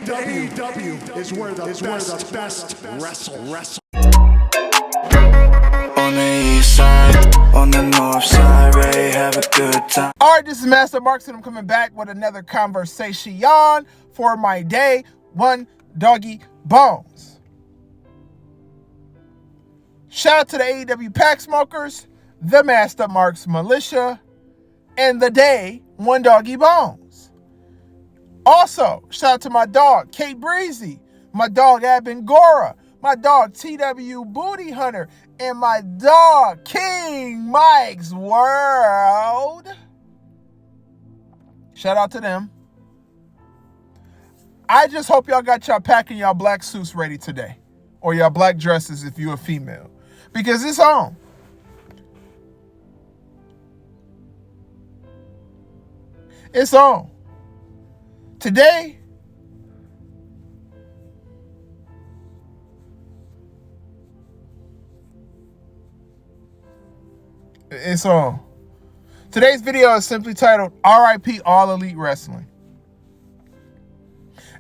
AEW is where the best wrestle. On the east side, on the north side, ready to have a good time. All right, this is Master Marks, and I'm coming back with another conversation for my day one doggy bones. Shout out to the AEW Pack Smokers, the Master Marks Militia, and the day one doggy bones. Also, shout out to my dog, Kate Breezy, my dog, Abin Gora, my dog, TW Booty Hunter, and my dog, King Mike's World. Shout out to them. I just hope y'all got y'all packing y'all black suits ready today. Or y'all black dresses if you're a female. Because it's on. It's on. Today, it's on. Today's video is simply titled R.I.P. All Elite Wrestling.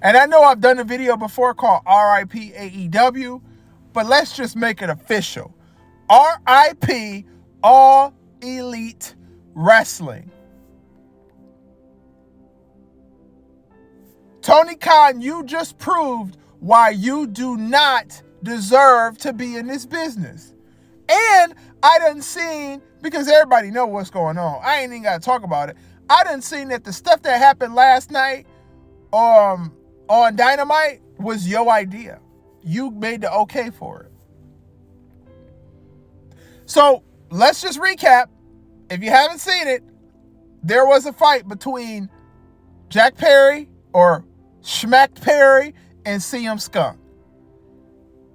And I know I've done a video before called R.I.P. AEW, but let's just make it official. R.I.P. All Elite Wrestling. Tony Khan, you just proved why you do not deserve to be in this business. And I done seen, because everybody know what's going on, I ain't even got to talk about it. I done seen that the stuff that happened last night on Dynamite was your idea. You made the okay for it. So let's just recap. If you haven't seen it, there was a fight between Jack Perry or Schmack Perry and CM Skunk.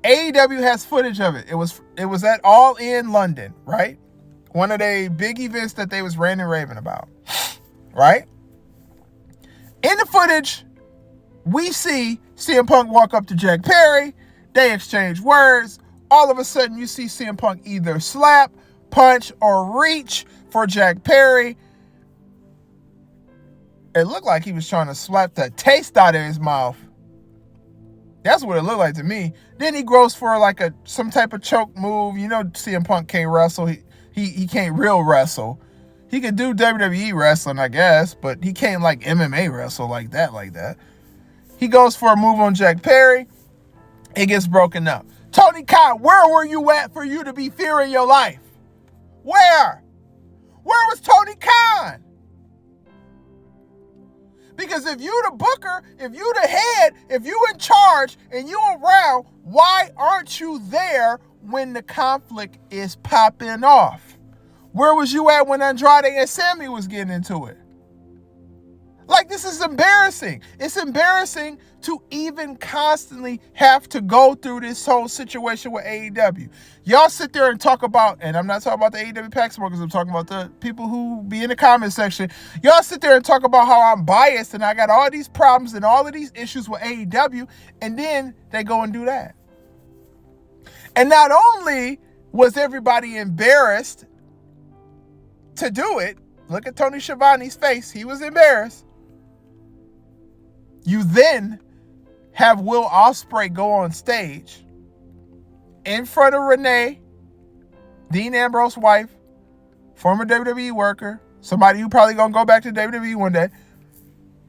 AEW has footage of it. It was at All In London, right? One of the big events that they was ranting and raving about, right? In the footage, we see CM Punk walk up to Jack Perry. They exchange words. All of a sudden, you see CM Punk either slap, punch, or reach for Jack Perry. It looked like he was trying to slap the taste out of his mouth. That's what it looked like to me. Then he goes for like some type of choke move. You know, CM Punk can't wrestle. He can't real wrestle. He could do WWE wrestling, I guess, but he can't like MMA wrestle like that. He goes for a move on Jack Perry. It gets broken up. Tony Khan, where were you at for you to be fearing your life? Where? Where was Tony Khan? Because if you the booker, if you the head, if you in charge and you around, why aren't you there when the conflict is popping off? Where was you at when Andrade and Sammy was getting into it? Like, this is embarrassing. It's embarrassing to even constantly have to go through this whole situation with AEW. Y'all sit there and talk about, and I'm not talking about the AEW Pack Smokers, I'm talking about the people who be in the comment section. Y'all sit there and talk about how I'm biased and I got all these problems and all of these issues with AEW, and then they go and do that. And not only was everybody embarrassed to do it, look at Tony Schiavone's face, he was embarrassed. You then have Will Ospreay go on stage in front of Renee, Dean Ambrose's wife, former WWE worker, somebody who probably gonna go back to WWE one day.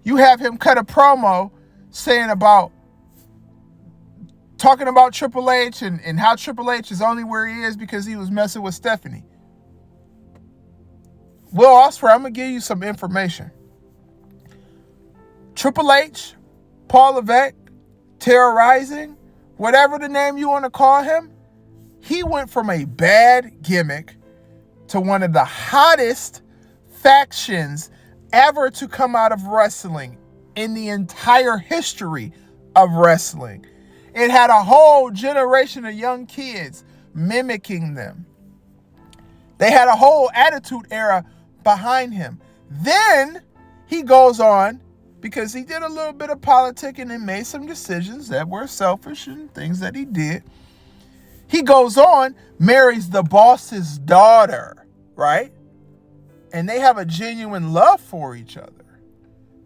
You have him cut a promo talking about Triple H and how Triple H is only where he is because he was messing with Stephanie. Will Ospreay, I'm gonna give you some information. Triple H, Paul Levesque, terrorizing, whatever the name you want to call him, he went from a bad gimmick to one of the hottest factions ever to come out of wrestling in the entire history of wrestling. It had a whole generation of young kids mimicking them. They had a whole Attitude Era behind him. Then he goes on, because he did a little bit of politicking and made some decisions that were selfish and things that he did. He goes on, marries the boss's daughter, right? And they have a genuine love for each other.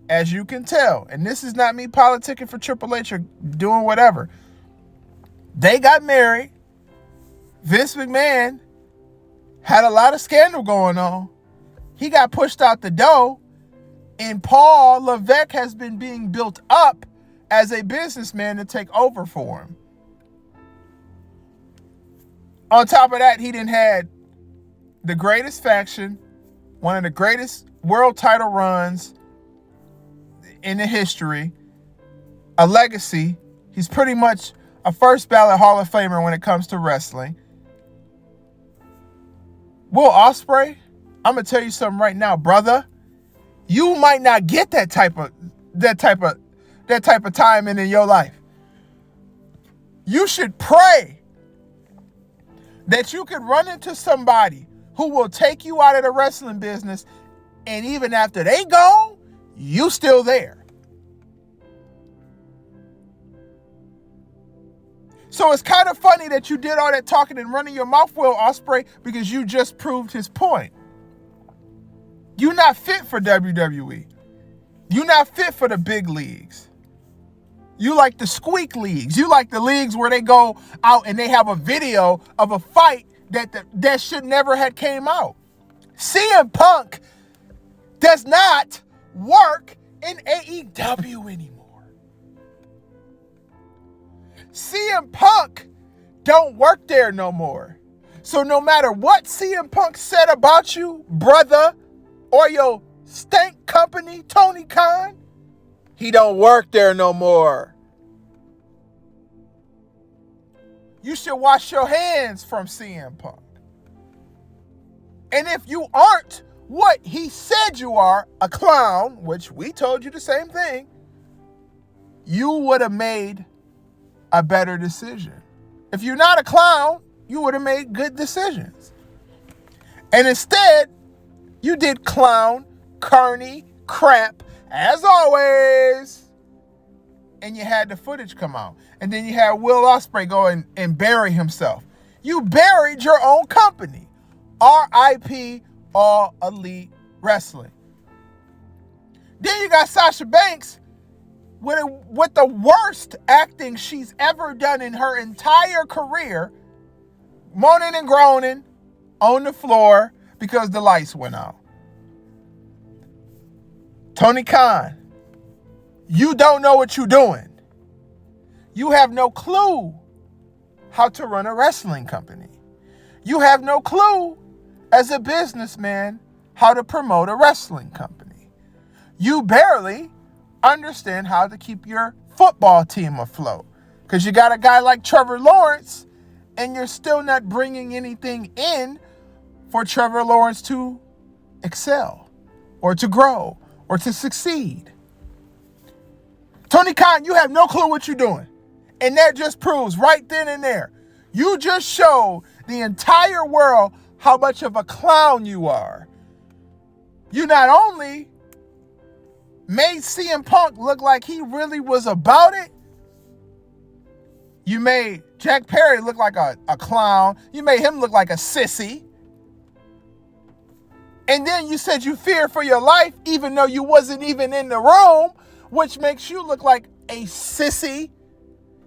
as you can tell, and this is not me politicking for Triple H or doing whatever, they got married. Vince McMahon had a lot of scandal going on. He got pushed out the door, and Paul Levesque has been being built up as a businessman to take over for him. On top of that, he done had the greatest faction, one of the greatest world title runs in the history, a legacy. He's pretty much a first ballot Hall of Famer when it comes to wrestling. Will Ospreay, I'm gonna tell you something right now, brother. You might not get that type of time in your life. You should pray that you could run into somebody who will take you out of the wrestling business, and even after they go, you still there. So it's kind of funny that you did all that talking and running your mouth, Will Ospreay, because you just proved his point. You're not fit for WWE. You're not fit for the big leagues. You like the squeak leagues. You like the leagues where they go out and they have a video of a fight that should never had came out. CM Punk does not work in AEW anymore. CM Punk don't work there no more. So no matter what CM Punk said about you, brother, or your stank company, Tony Khan, he don't work there no more. You should wash your hands from CM Punk. And if you aren't what he said you are, a clown, which we told you the same thing, you would have made a better decision. If you're not a clown, you would have made good decisions. And instead, you did clown, carny, crap, as always. And you had the footage come out. And then you had Will Ospreay go and bury himself. You buried your own company. R.I.P. All Elite Wrestling. Then you got Sasha Banks with the worst acting she's ever done in her entire career, moaning and groaning on the floor because the lights went out. Tony Khan, you don't know what you're doing. You have no clue how to run a wrestling company. You have no clue as a businessman how to promote a wrestling company. You barely understand how to keep your football team afloat because you got a guy like Trevor Lawrence and you're still not bringing anything in for Trevor Lawrence to excel or to grow or to succeed. Tony Khan, you have no clue what you're doing. And that just proves right then and there, you just showed the entire world how much of a clown you are. You not only made CM Punk look like he really was about it, you made Jack Perry look like a clown. You made him look like a sissy. And then you said you feared for your life even though you wasn't even in the room, which makes you look like a sissy.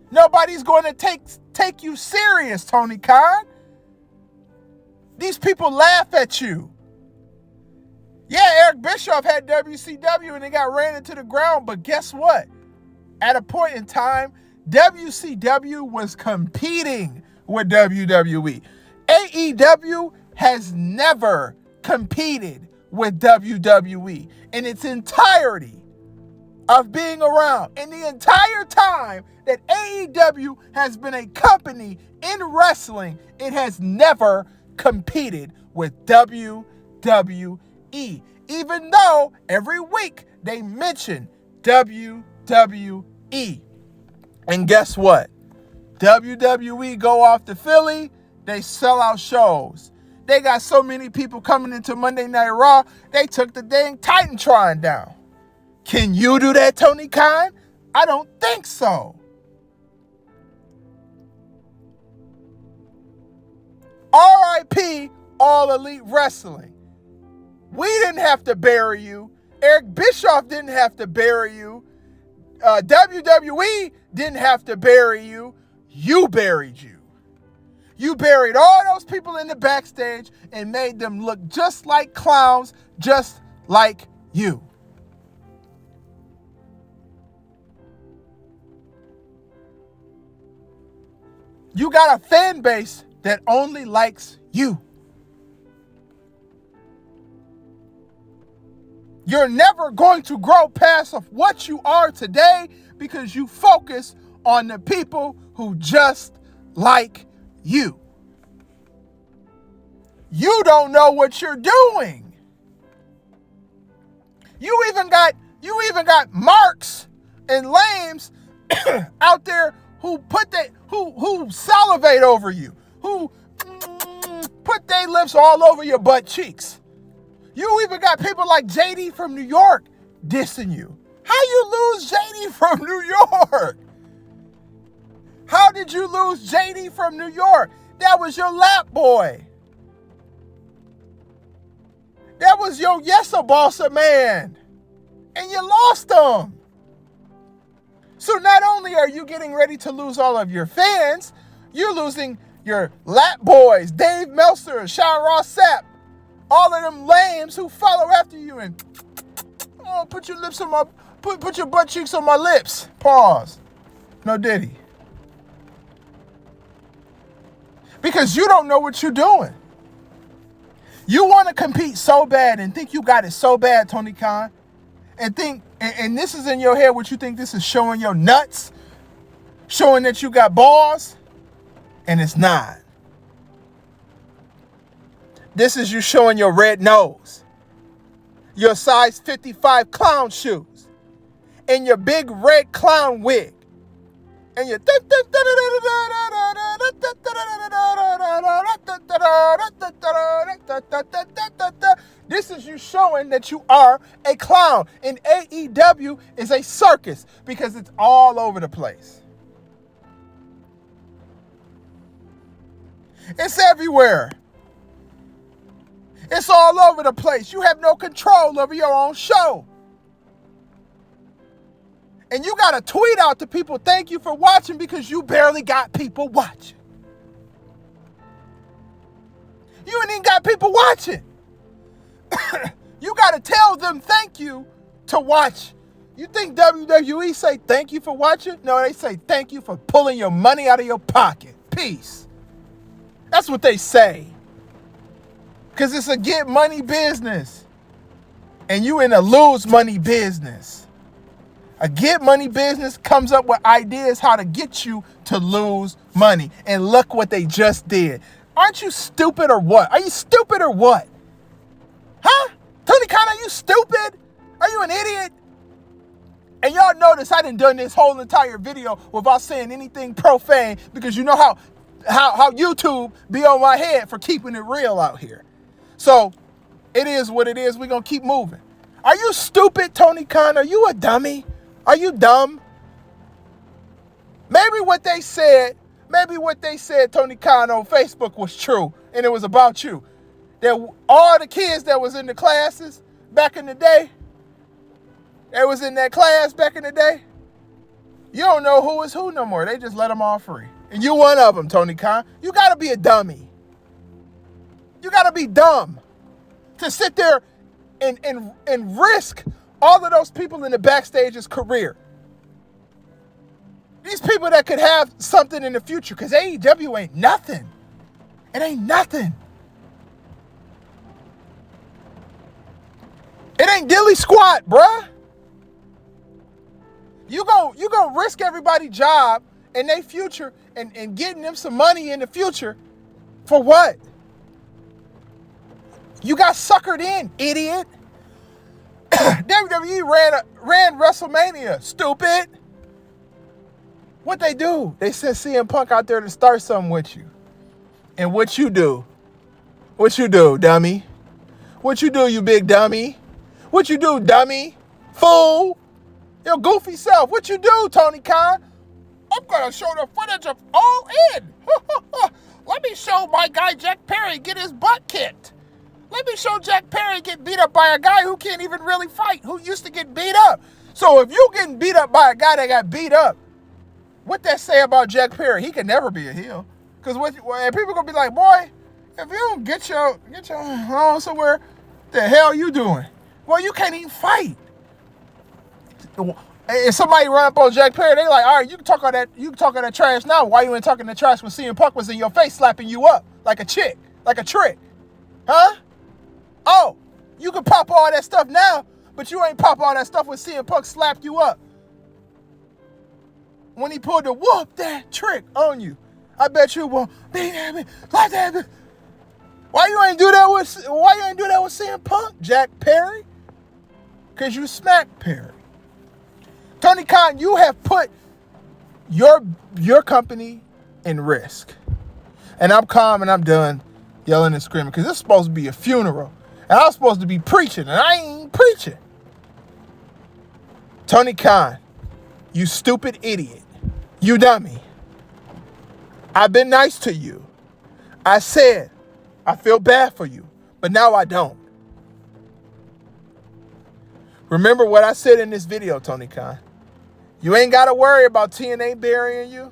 Nobody's going to take you serious, Tony Khan. These people laugh at you. Yeah, Eric Bischoff had WCW and they got ran into the ground, but guess what? At a point in time, WCW was competing with WWE. AEW has never competed with WWE in its entirety of being around. In the entire time that AEW has been a company in wrestling, it has never competed with WWE. Even though every week they mention WWE. And guess what? WWE go off to Philly, they sell out shows. They got so many people coming into Monday Night Raw, they took the dang Titantron down. Can you do that, Tony Khan? I don't think so. R.I.P. All Elite Wrestling. We didn't have to bury you. Eric Bischoff didn't have to bury you. WWE didn't have to bury you. You buried you. You buried all those people in the backstage and made them look just like clowns, just like you. You got a fan base that only likes you. You're never going to grow past of what you are today because you focus on the people who just like you. You don't know what you're doing. You even got marks and lames out there who who salivate over you, who put their lips all over your butt cheeks. You even got people like JD from New York dissing you. How you lose JD from New York? How did you lose JD from New York? That was your lap boy. That was your yes-a-bossa man. And you lost him. So not only are you getting ready to lose all of your fans, you're losing your lap boys, Dave Meltzer, Sean Ross Sapp, all of them lames who follow after you and put your lips on my put your butt cheeks on my lips. Pause. No diddy. Because you don't know what you're doing. You want to compete so bad and think you got it so bad, Tony Khan, and think, and this is in your head, what you think this is showing your nuts, showing that you got balls, and it's not. This is you showing your red nose, your size 55 clown shoes, and your big red clown wig, and your this is you showing that you are a clown. And AEW is a circus because it's all over the place. It's everywhere. It's all over the place. You have no control over your own show. And you got to tweet out to people, thank you for watching, because you barely got people watching. You ain't even got people watching. You got to tell them thank you to watch. You think WWE say thank you for watching? No, they say thank you for pulling your money out of your pocket. Peace. That's what they say. Because it's a get money business. And you in a lose money business. A get money business comes up with ideas how to get you to lose money. And look what they just did. Aren't you stupid or what? Are you stupid or what? Huh? Tony Khan, are you stupid? Are you an idiot? And y'all notice I done this whole entire video without saying anything profane because you know how YouTube be on my head for keeping it real out here. So it is what it is. We're going to keep moving. Are you stupid, Tony Khan? Are you a dummy? Are you dumb? Maybe what they said, Tony Khan, on Facebook was true, and it was about you. That all the kids that was in the classes back in the day, that was in that class back in the day, you don't know who is who no more. They just let them all free. And you one of them, Tony Khan. You got to be a dummy. You got to be dumb to sit there and risk all of those people in the backstage's career. These people that could have something in the future, because AEW ain't nothing. It ain't nothing. It ain't dilly squat, bruh. You gonna risk everybody's job and their future and getting them some money in the future for what? You got suckered in, idiot. WWE ran WrestleMania, stupid. What they do? They sent CM Punk out there to start something with you. And what you do? What you do, dummy? What you do, you big dummy? What you do, dummy? Fool? Your goofy self. What you do, Tony Khan? I'm going to show the footage of All In. Let me show my guy Jack Perry get his butt kicked. Let me show Jack Perry get beat up by a guy who can't even really fight, who used to get beat up. So if you getting beat up by a guy that got beat up, what that say about Jack Perry? He can never be a heel. Because people gonna be like, boy, if you don't get your home somewhere, the hell you doing? Well, you can't even fight. If somebody run up on Jack Perry, they like, all right, you can talk all that trash now. Why you ain't talking that trash when CM Punk was in your face slapping you up like a chick, like a trick? Huh? Oh, you can pop all that stuff now, but you ain't pop all that stuff when CM Punk slapped you up. When he pulled the whoop that trick on you. I bet you won't be like that. Why you ain't do that with CM Punk, Jack Perry? Because you smacked Perry. Tony Khan, you have put your company in risk. And I'm calm and I'm done yelling and screaming because this is supposed to be a funeral. And I'm supposed to be preaching, and I ain't preaching. Tony Khan, you stupid idiot. You dummy. I've been nice to you. I said I feel bad for you, but now I don't. Remember what I said in this video, Tony Khan. You ain't got to worry about TNA burying you.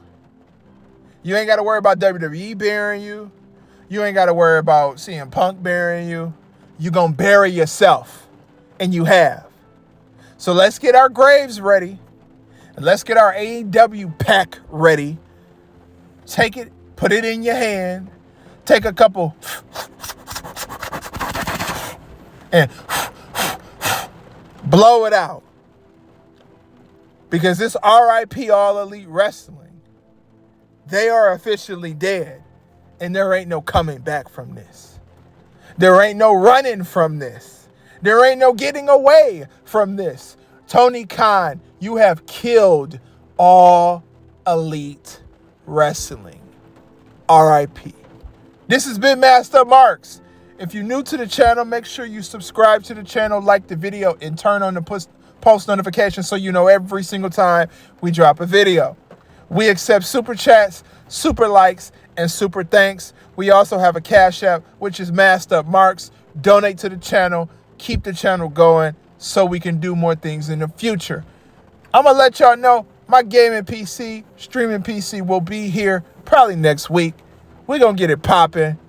You ain't got to worry about WWE burying you. You ain't got to worry about CM Punk burying you. You going to bury yourself, and you have. So let's get our graves ready, and let's get our AEW pack ready. Take it, put it in your hand, take a couple, and blow it out. Because this R.I.P. All Elite Wrestling, they are officially dead, and there ain't no coming back from this. There ain't no running from this. There ain't no getting away from this. Tony Khan, you have killed All Elite Wrestling. R.I.P. This has been Master Marks. If you're new to the channel, make sure you subscribe to the channel, like the video, and turn on the post notifications so you know every single time we drop a video. We accept super chats, super likes, and super thanks. We also have a Cash App, which is Master Marks. Donate to the channel. Keep the channel going so we can do more things in the future. I'm going to let y'all know my gaming PC, streaming PC will be here probably next week. We're going to get it popping.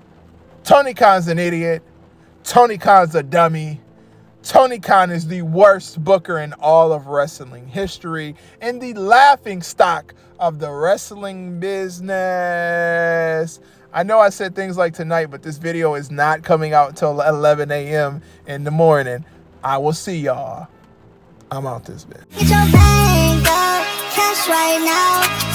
Tony Khan's an idiot. Tony Khan's a dummy. Tony Khan is the worst booker in all of wrestling history and the laughing stock of the wrestling business. I know I said things like tonight, but this video is not coming out until 11 a.m. in the morning. I will see y'all. I'm out this bit. Get your bank out, cash right now.